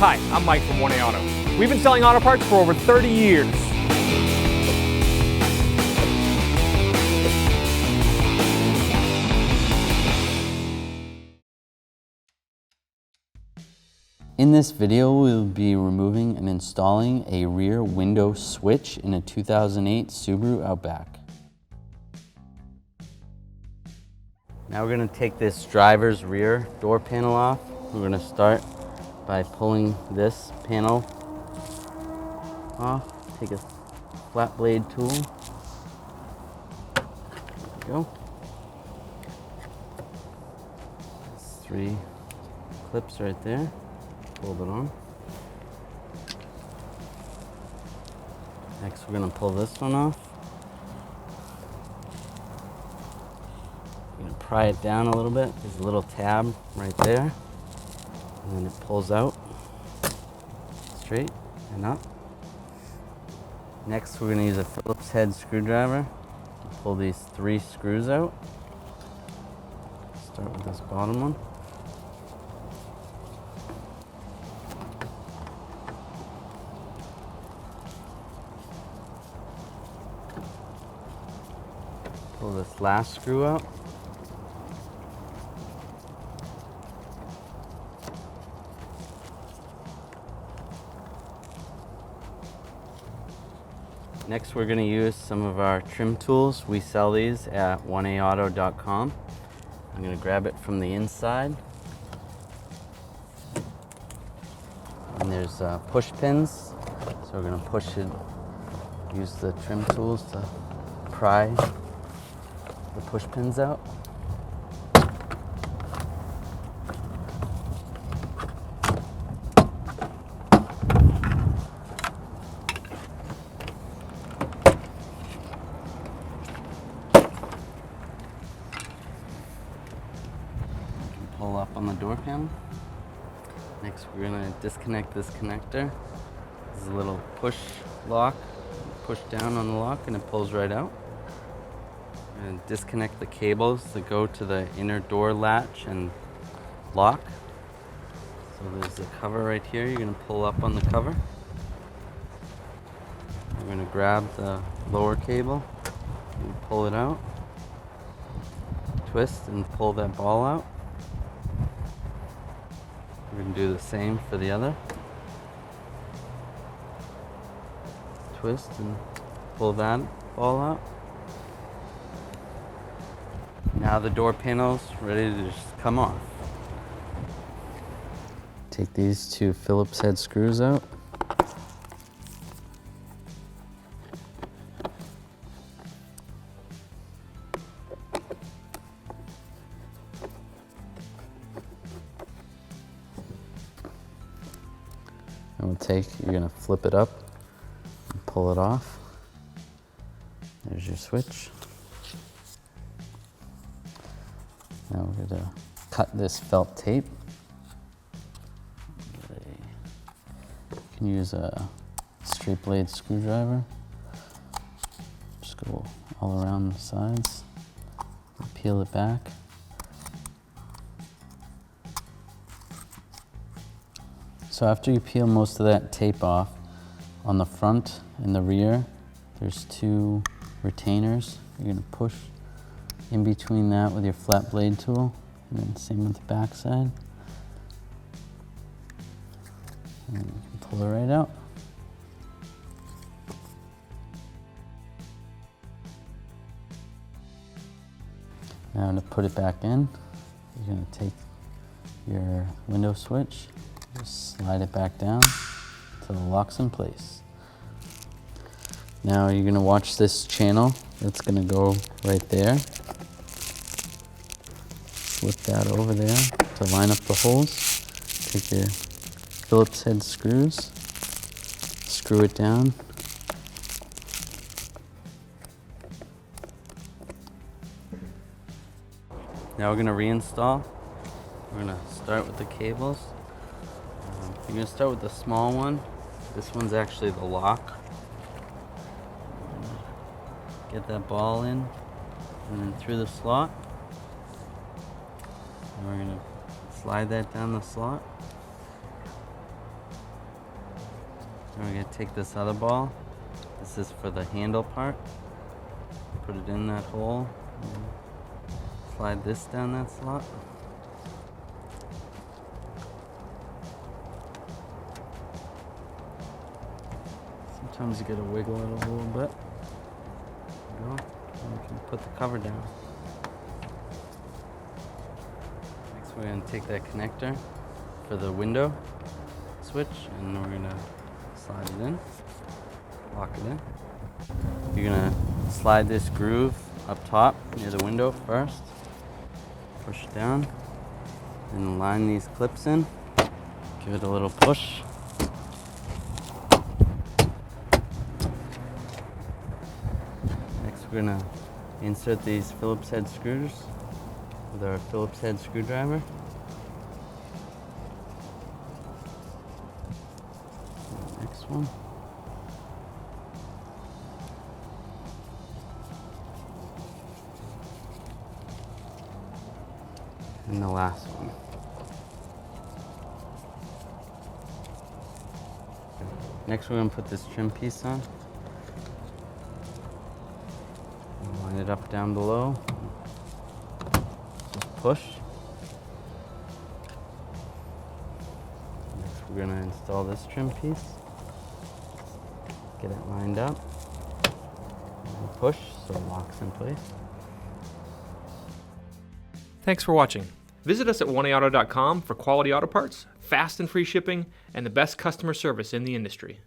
Hi, I'm Mike from 1A Auto. We've been selling auto parts for over 30 years. In this video, we'll be removing and installing a rear window switch in a 2008 Subaru Outback. Now we're going to take this driver's rear door panel off. We're going to start by pulling this panel off. Take a flat blade tool. There we go. There's 3 clips right there. Hold it on. Next, we're going to pull this one off. You're going to pry it down a little bit. There's a little tab right there. And then it pulls out straight and up. Next, we're going to use a Phillips head screwdriver to pull these 3 screws out. Start with this bottom one. Pull this last screw out. Next, we're going to use some of our trim tools. We sell these at 1aauto.com. I'm going to grab it from the inside. And there's push pins. So we're going to push it, use the trim tools to pry the push pins out. Pull up on the door panel. Next, we're going to disconnect this connector. This is a little push lock. Push down on the lock and it pulls right out. And disconnect the cables that go to the inner door latch and lock. So there's a cover right here. You're going to pull up on the cover. We're going to grab the lower cable and pull it out. Twist and pull that ball out. We're going to do the same for the other. Twist and pull that ball out. Now the door panel's ready to just come off. Take these 2 Phillips head screws out. And you're going to flip it up and pull it off. There's your switch. Now we're going to cut this felt tape. You can use a straight blade screwdriver. Just go all around the sides. Peel it back. So after you peel most of that tape off, on the front and the rear, there's 2 retainers. You're going to push in between that with your flat blade tool, and then same with the back side. And you can pull it right out. Now to put it back in, you're going to take your window switch, just slide it back down until it locks in place. Now you're going to watch this channel. It's going to go right there. Flip that over there to line up the holes. Take your Phillips head screws, screw it down. Now we're going to reinstall. We're going to start with the cables. You're going to start with the small one. This one's actually the lock. Get that ball in and then through the slot. And we're going to slide that down the slot. Then we're going to take this other ball. This is for the handle part. Put it in that hole. And slide this down that slot. Sometimes you gotta wiggle it a little bit. There you go. And you can put the cover down. Next we're gonna take that connector for the window switch and we're gonna slide it in, lock it in. You're gonna slide this groove up top near the window first, push it down, and line these clips in. Give it a little push. Next we're gonna insert these Phillips head screws with our Phillips head screwdriver. Next one. And the last one. Next we're going to put this trim piece on. Line it up down below. Just push. Next we're going to install this trim piece. Get it lined up. And push so it locks in place. Thanks for watching. Visit us at oneauto.com for quality auto parts, fast and free shipping, and the best customer service in the industry.